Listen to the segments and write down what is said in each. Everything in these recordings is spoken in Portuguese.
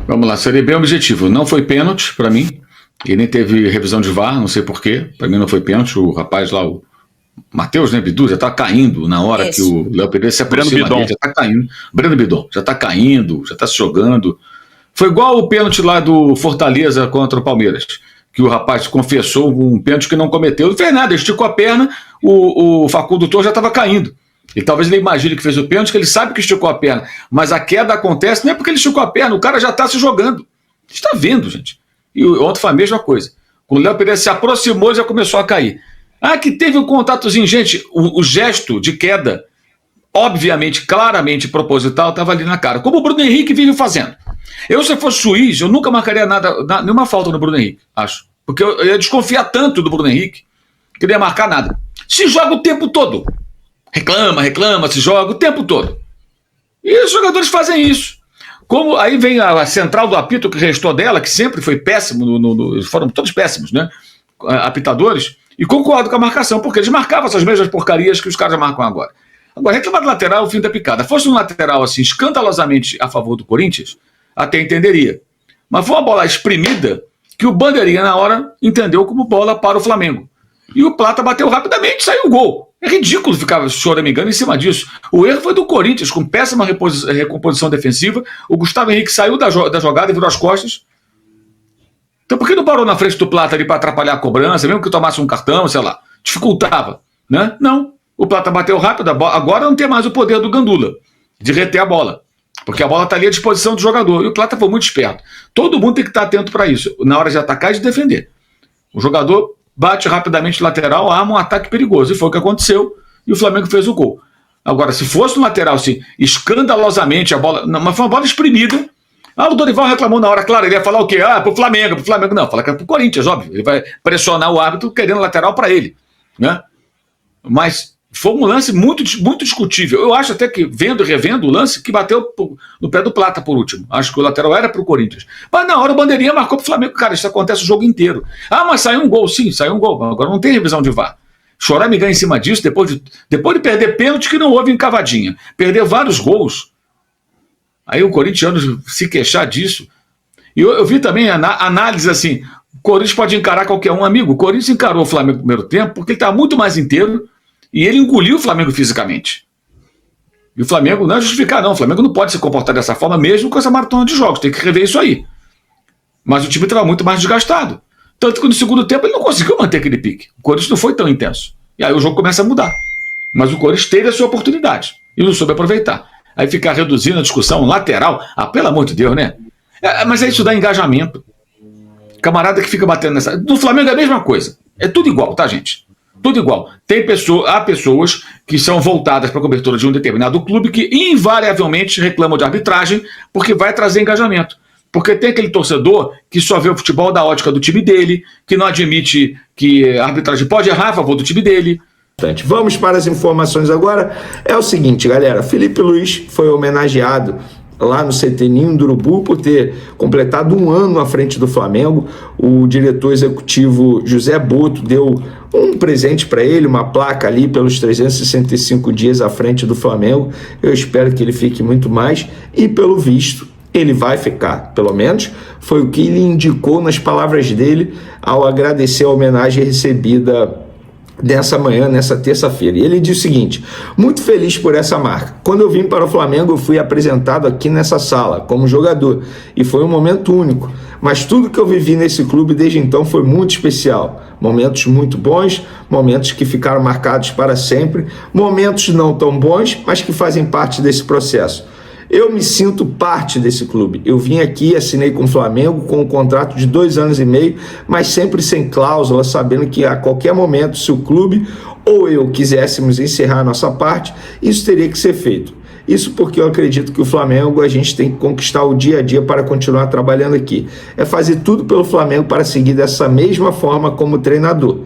Vamos lá, serei bem objetivo. Não foi pênalti para mim, e nem teve revisão de VAR, não sei porquê. Para mim não foi pênalti. O rapaz lá, o Matheus, né, Bidu, já tá caindo na hora que o Léo Pereira se aproxima dele, já tá caindo. Breno Bidon, já tá caindo, já tá se jogando. Foi igual o pênalti lá do Fortaleza contra o Palmeiras, que o rapaz confessou um pênalti que não cometeu. Não fez nada, esticou a perna, o Facundo Torres já estava caindo. E talvez ele imagine que fez o pênalti, que ele sabe que esticou a perna. Mas a queda acontece não é porque ele esticou a perna, o cara já está se jogando. Está vendo, gente. E ontem foi a mesma coisa. Quando o Léo Pereira se aproximou, já começou a cair. Ah, que teve um contatozinho. Gente, o gesto de queda, obviamente, claramente proposital, estava ali na cara. Como o Bruno Henrique vive fazendo. Eu, se fosse juiz, eu nunca marcaria nenhuma falta no Bruno Henrique, acho. Porque eu ia desconfiar tanto do Bruno Henrique que não ia marcar nada. Se joga o tempo todo. Reclama, se joga o tempo todo. E os jogadores fazem isso. Como aí vem a central do apito que restou dela, que sempre foi péssimo, foram todos péssimos, né? Apitadores, e concordo com a marcação, porque eles marcavam essas mesmas porcarias que os caras marcam agora. Agora, reclamar do lateral é o fim da picada. Fosse um lateral assim, escandalosamente a favor do Corinthians, até entenderia. Mas foi uma bola exprimida que o Bandeirinha, na hora, entendeu como bola para o Flamengo. E o Plata bateu rapidamente e saiu o gol. É ridículo ficar choramingando em cima disso. O erro foi do Corinthians, com péssima recomposição defensiva. O Gustavo Henrique saiu da jogada e virou as costas. Então por que não parou na frente do Plata ali para atrapalhar a cobrança, mesmo que tomasse um cartão, sei lá, dificultava, né? Não. O Plata bateu rápido, agora não tem mais o poder do Gandula de reter a bola, porque a bola está ali à disposição do jogador. E o Plata foi muito esperto. Todo mundo tem que estar atento para isso, na hora de atacar e de defender. O jogador bate rapidamente lateral, arma um ataque perigoso. E foi o que aconteceu, e o Flamengo fez o gol. Agora, se fosse no lateral, assim, escandalosamente a bola... Não, mas foi uma bola exprimida. Ah, o Dorival reclamou na hora, claro, ele ia falar o quê? Ah, pro Flamengo. Não, fala que é pro Corinthians, óbvio. Ele vai pressionar o árbitro querendo lateral para ele, né? Mas foi um lance muito, muito discutível. Eu acho até que, vendo e revendo o lance, que bateu no pé do Plata por último. Acho que o lateral era pro Corinthians. Mas na hora o Bandeirinha marcou pro Flamengo. Cara, isso acontece o jogo inteiro. Ah, mas saiu um gol. Sim, saiu um gol. Agora não tem revisão de VAR. Chorar-me-ganha em cima disso, depois de perder pênalti que não houve encavadinha. Perder vários gols. Aí o corintiano se queixar disso. E eu vi também a análise assim, o Corinthians pode encarar qualquer um. Amigo, o Corinthians encarou o Flamengo no primeiro tempo porque ele estava muito mais inteiro e ele engoliu o Flamengo fisicamente. E o Flamengo não é justificar, não. O Flamengo não pode se comportar dessa forma mesmo com essa maratona de jogos. Tem que rever isso aí. Mas o time estava muito mais desgastado. Tanto que no segundo tempo ele não conseguiu manter aquele pique. O Corinthians não foi tão intenso. E aí o jogo começa a mudar. Mas o Corinthians teve a sua oportunidade e não soube aproveitar. Aí ficar reduzindo a discussão lateral, pelo amor de Deus, né? Mas isso dá engajamento. Camarada que fica batendo nessa... No Flamengo é a mesma coisa. É tudo igual, tá, gente? Tudo igual. Há pessoas que são voltadas para a cobertura de um determinado clube que invariavelmente reclamam de arbitragem porque vai trazer engajamento. Porque tem aquele torcedor que só vê o futebol da ótica do time dele, que não admite que a arbitragem pode errar a favor do time dele. Vamos para as informações agora. É o seguinte, galera, Felipe Luiz foi homenageado lá no CT Ninho do Urubu por ter completado um ano à frente do Flamengo. O diretor executivo José Boto deu um presente para ele, uma placa ali pelos 365 dias à frente do Flamengo. Eu espero que ele fique muito mais e, pelo visto, ele vai ficar, pelo menos foi o que ele indicou nas palavras dele ao agradecer a homenagem recebida nessa manhã, nessa terça-feira. E ele disse o seguinte: muito feliz por essa marca. Quando eu vim para o Flamengo, eu fui apresentado aqui nessa sala como jogador e foi um momento único. Mas tudo que eu vivi nesse clube desde então foi muito especial. Momentos muito bons, momentos que ficaram marcados para sempre, momentos não tão bons, mas que fazem parte desse processo. Eu me sinto parte desse clube. Eu vim aqui, assinei com o Flamengo com um contrato de 2 anos e meio, mas sempre sem cláusula, sabendo que a qualquer momento, se o clube ou eu quiséssemos encerrar a nossa parte, isso teria que ser feito. Isso porque eu acredito que o Flamengo, a gente tem que conquistar o dia a dia para continuar trabalhando aqui. É fazer tudo pelo Flamengo para seguir dessa mesma forma como treinador.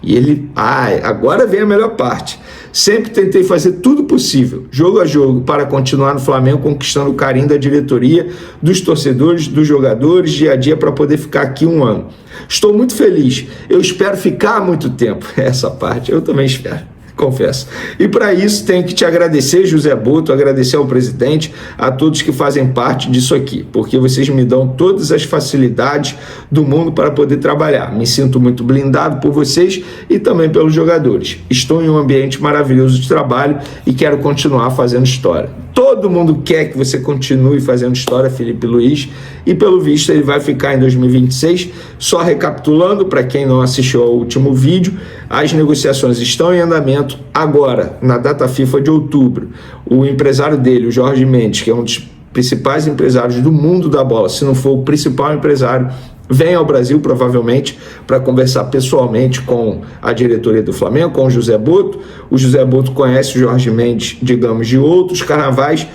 E ele, agora vem a melhor parte. Sempre tentei fazer tudo possível, jogo a jogo, para continuar no Flamengo conquistando o carinho da diretoria, dos torcedores, dos jogadores, dia a dia, para poder ficar aqui um ano. Estou muito feliz. Eu espero ficar há muito tempo. Essa parte eu também espero. confesso. E para isso tenho que te agradecer, José Boto, agradecer ao presidente, a todos que fazem parte disso aqui, porque vocês me dão todas as facilidades do mundo para poder trabalhar. Me sinto muito blindado por vocês e também pelos jogadores. Estou em um ambiente maravilhoso de trabalho e quero continuar fazendo história. Todo mundo quer que você continue fazendo história, Felipe Luiz, e pelo visto ele vai ficar em 2026. Só recapitulando, para quem não assistiu ao último vídeo, as negociações estão em andamento. Agora, na data FIFA de outubro, o empresário dele, o Jorge Mendes, que é um dos principais empresários do mundo da bola, se não for o principal empresário, vem ao Brasil, provavelmente, para conversar pessoalmente com a diretoria do Flamengo, com o José Boto. O José Boto conhece o Jorge Mendes, digamos, de outros carnavais.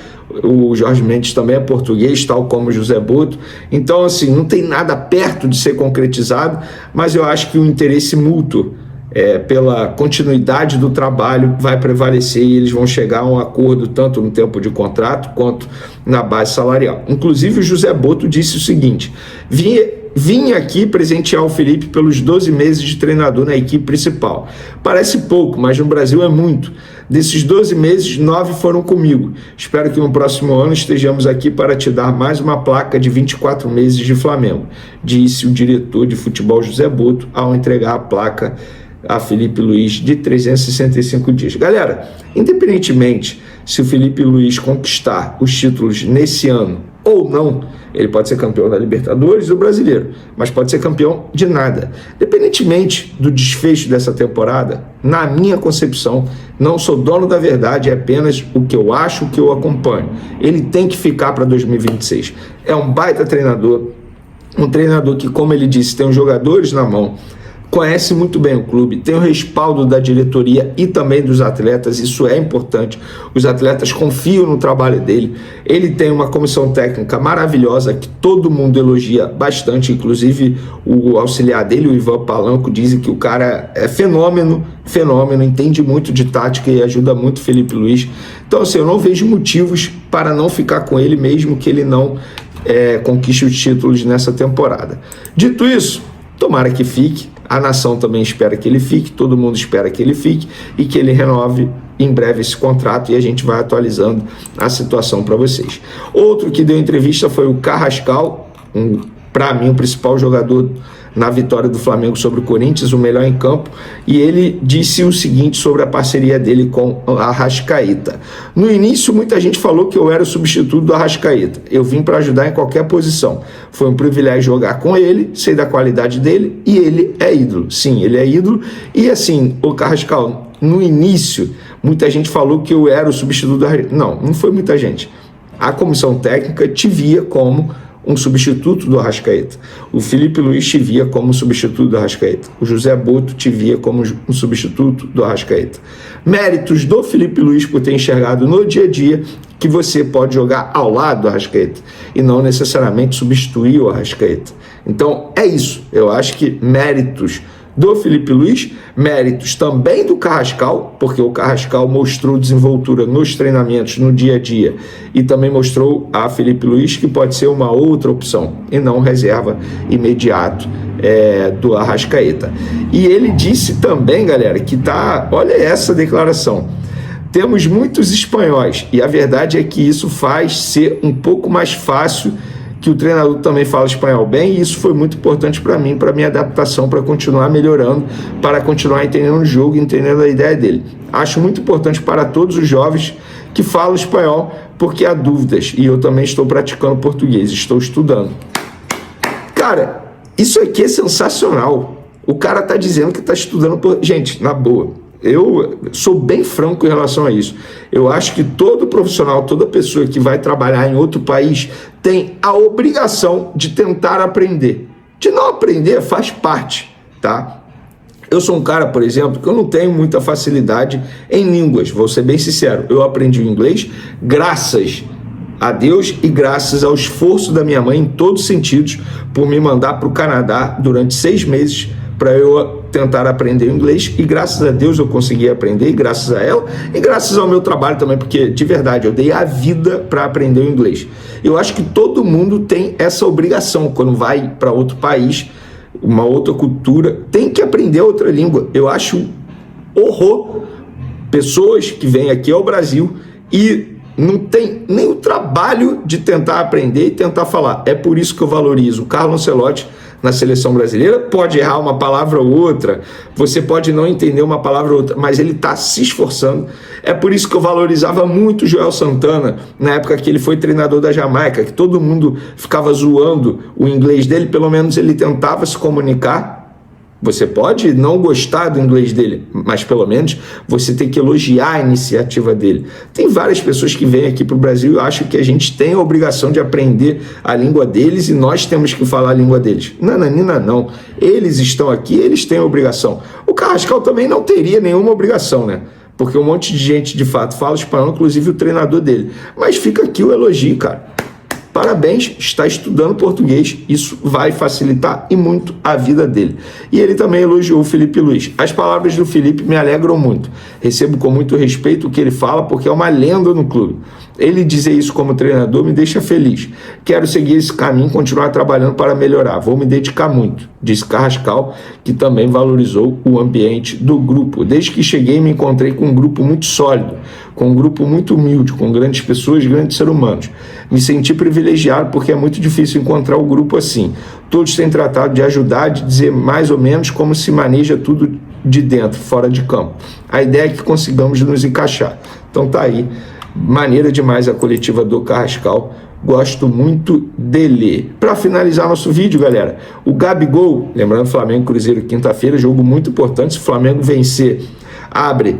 O Jorge Mendes também é português, tal como o José Boto. Então, assim, não tem nada perto de ser concretizado, mas eu acho que o interesse mútuo pela continuidade do trabalho vai prevalecer e eles vão chegar a um acordo tanto no tempo de contrato quanto na base salarial. Inclusive, o José Boto disse o seguinte: vim aqui presentear o Felipe pelos 12 meses de treinador na equipe principal. Parece pouco, mas no Brasil é muito. Desses 12 meses, 9 foram comigo. Espero que no próximo ano estejamos aqui para te dar mais uma placa de 24 meses de Flamengo, disse o diretor de futebol José Boto ao entregar a placa a Felipe Luiz de 365 dias. Galera, independentemente se o Felipe Luiz conquistar os títulos nesse ano ou não, ele pode ser campeão da Libertadores do Brasileiro, mas pode ser campeão de nada. Independentemente do desfecho dessa temporada, na minha concepção, não sou dono da verdade, é apenas o que eu acho, o que eu acompanho. Ele tem que ficar para 2026. É um baita treinador, um treinador que, como ele disse, tem os jogadores na mão, conhece muito bem o clube, tem o respaldo da diretoria e também dos atletas, isso é importante. Os atletas confiam no trabalho dele. Ele tem uma comissão técnica maravilhosa que todo mundo elogia bastante, inclusive o auxiliar dele, o Ivan Palanco, dizem que o cara é fenômeno, entende muito de tática e ajuda muito o Felipe Luiz. Então, assim, eu não vejo motivos para não ficar com ele, mesmo que ele não conquiste os títulos nessa temporada. Dito isso, tomara que fique. A nação também espera que ele fique, todo mundo espera que ele fique e que ele renove em breve esse contrato e a gente vai atualizando a situação para vocês. Outro que deu entrevista foi o Carrascal, para mim o principal jogador na vitória do Flamengo sobre o Corinthians, o melhor em campo, e ele disse o seguinte sobre a parceria dele com a Arrascaeta. No início, muita gente falou que eu era o substituto do Arrascaeta. Eu vim para ajudar em qualquer posição. Foi um privilégio jogar com ele, sei da qualidade dele, e ele é ídolo. Sim, ele é ídolo. E assim, o Carrascal, no início, muita gente falou que eu era o substituto do Arrascaeta. Não foi muita gente. A comissão técnica te via como um substituto do Arrascaeta. O Felipe Luiz te via como substituto do Arrascaeta. O José Boto te via como um substituto do Arrascaeta. Méritos do Felipe Luiz por ter enxergado no dia a dia que você pode jogar ao lado do Arrascaeta e não necessariamente substituir o Arrascaeta. Então é isso. Eu acho que méritos do Felipe Luiz, méritos também do Carrascal, porque o Carrascal mostrou desenvoltura nos treinamentos, no dia a dia, e também mostrou a Felipe Luiz que pode ser uma outra opção, e não reserva imediato do Arrascaeta. E ele disse também, galera, que olha essa declaração, temos muitos espanhóis, e a verdade é que isso faz ser um pouco mais fácil, que o treinador também fala espanhol bem, e isso foi muito importante para mim, para minha adaptação, para continuar melhorando, para continuar entendendo o jogo, entendendo a ideia dele. Acho muito importante para todos os jovens que falam espanhol, porque há dúvidas, e eu também estou praticando português, estou estudando. Cara, isso aqui é sensacional. O cara tá dizendo que tá estudando... Gente, na boa, eu sou bem franco em relação a isso. Eu acho que todo profissional, toda pessoa que vai trabalhar em outro país tem a obrigação de tentar aprender. De não aprender faz parte, tá? Eu sou um cara, por exemplo, que eu não tenho muita facilidade em línguas, vou ser bem sincero. Eu aprendi o inglês graças a Deus e graças ao esforço da minha mãe em todos os sentidos por me mandar para o Canadá durante 6 meses para eu tentar aprender o inglês, e graças a Deus eu consegui aprender, e graças a ela, e graças ao meu trabalho também, porque de verdade eu dei a vida para aprender o inglês. Eu acho que todo mundo tem essa obrigação, quando vai para outro país, uma outra cultura, tem que aprender outra língua. Eu acho horror pessoas que vêm aqui ao Brasil e não tem nem o trabalho de tentar aprender e tentar falar. É por isso que eu valorizo o Carlo Ancelotti na seleção brasileira. Pode errar uma palavra ou outra, você pode não entender uma palavra ou outra, mas ele está se esforçando. É por isso que eu valorizava muito o Joel Santana, na época que ele foi treinador da Jamaica, que todo mundo ficava zoando o inglês dele, pelo menos ele tentava se comunicar. Você pode não gostar do inglês dele, mas pelo menos você tem que elogiar a iniciativa dele. Tem várias pessoas que vêm aqui para o Brasil e acham que a gente tem a obrigação de aprender a língua deles e nós temos que falar a língua deles. Nananina, não. Eles estão aqui, eles têm a obrigação. O Carrascal também não teria nenhuma obrigação, né? Porque um monte de gente, de fato, fala espanhol, inclusive o treinador dele. Mas fica aqui o elogio, cara. Parabéns, está estudando português, isso vai facilitar e muito a vida dele. E ele também elogiou o Felipe Luiz. As palavras do Felipe me alegram muito. Recebo com muito respeito o que ele fala, porque é uma lenda no clube. Ele dizer isso como treinador me deixa feliz. Quero seguir esse caminho, continuar trabalhando para melhorar. Vou me dedicar muito, disse Carrascal, que também valorizou o ambiente do grupo. Desde que cheguei, me encontrei com um grupo muito sólido, com um grupo muito humilde, com grandes pessoas, grandes seres humanos. Me senti privilegiado porque é muito difícil encontrar um grupo assim. Todos têm tratado de ajudar, de dizer mais ou menos como se maneja tudo de dentro, fora de campo. A ideia é que consigamos nos encaixar. Então tá aí. Maneira demais a coletiva do Carrascal, gosto muito dele. Para finalizar nosso vídeo, galera, o Gabigol, lembrando Flamengo e Cruzeiro quinta-feira, jogo muito importante. Se o Flamengo vencer, abre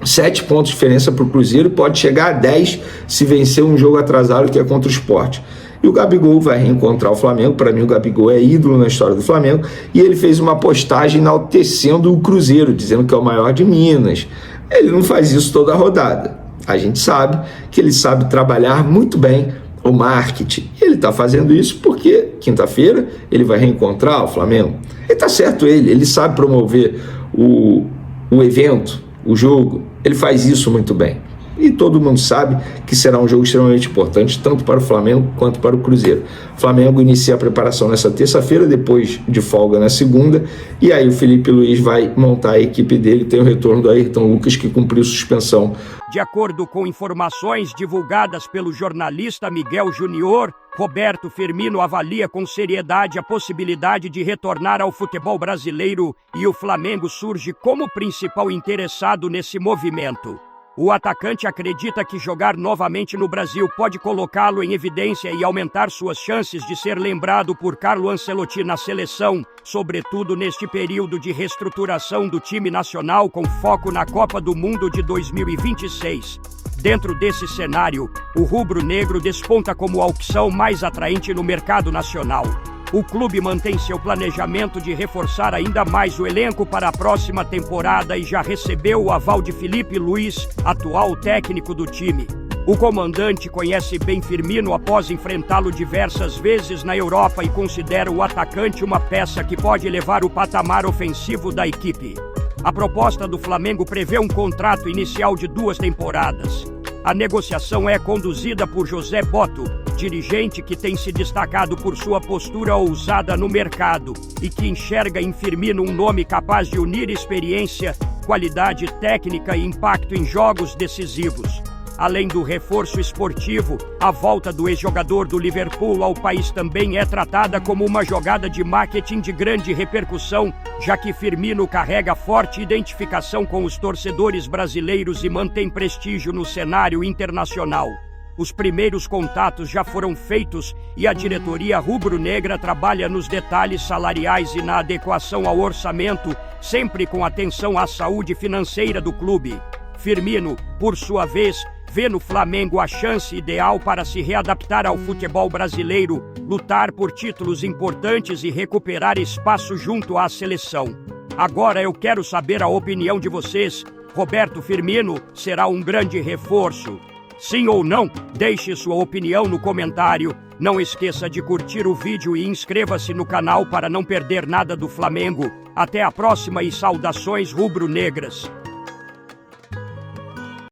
7 pontos de diferença para o Cruzeiro, pode chegar a 10 se vencer um jogo atrasado que é contra o Sport. E o Gabigol vai reencontrar o Flamengo. Para mim o Gabigol é ídolo na história do Flamengo, e ele fez uma postagem enaltecendo o Cruzeiro, dizendo que é o maior de Minas. Ele não faz isso toda a rodada. A gente sabe que ele sabe trabalhar muito bem o marketing. E ele está fazendo isso porque quinta-feira ele vai reencontrar o Flamengo. E está certo ele sabe promover o evento, o jogo. Ele faz isso muito bem. E todo mundo sabe que será um jogo extremamente importante, tanto para o Flamengo quanto para o Cruzeiro. O Flamengo inicia a preparação nessa terça-feira, depois de folga na segunda, e aí o Felipe Luiz vai montar a equipe dele. Tem o retorno do Ayrton Lucas, que cumpriu suspensão. De acordo com informações divulgadas pelo jornalista Miguel Júnior, Roberto Firmino avalia com seriedade a possibilidade de retornar ao futebol brasileiro e o Flamengo surge como principal interessado nesse movimento. O atacante acredita que jogar novamente no Brasil pode colocá-lo em evidência e aumentar suas chances de ser lembrado por Carlo Ancelotti na seleção, sobretudo neste período de reestruturação do time nacional com foco na Copa do Mundo de 2026. Dentro desse cenário, o rubro-negro desponta como a opção mais atraente no mercado nacional. O clube mantém seu planejamento de reforçar ainda mais o elenco para a próxima temporada e já recebeu o aval de Felipe Luiz, atual técnico do time. O comandante conhece bem Firmino após enfrentá-lo diversas vezes na Europa e considera o atacante uma peça que pode elevar o patamar ofensivo da equipe. A proposta do Flamengo prevê um contrato inicial de 2 temporadas. A negociação é conduzida por José Botto, dirigente que tem se destacado por sua postura ousada no mercado e que enxerga em Firmino um nome capaz de unir experiência, qualidade técnica e impacto em jogos decisivos. Além do reforço esportivo, a volta do ex-jogador do Liverpool ao país também é tratada como uma jogada de marketing de grande repercussão, já que Firmino carrega forte identificação com os torcedores brasileiros e mantém prestígio no cenário internacional. Os primeiros contatos já foram feitos e a diretoria rubro-negra trabalha nos detalhes salariais e na adequação ao orçamento, sempre com atenção à saúde financeira do clube. Firmino, por sua vez, vê no Flamengo a chance ideal para se readaptar ao futebol brasileiro, lutar por títulos importantes e recuperar espaço junto à seleção. Agora eu quero saber a opinião de vocês. Roberto Firmino será um grande reforço? Sim ou não? Deixe sua opinião no comentário. Não esqueça de curtir o vídeo e inscreva-se no canal para não perder nada do Flamengo. Até a próxima e saudações rubro-negras.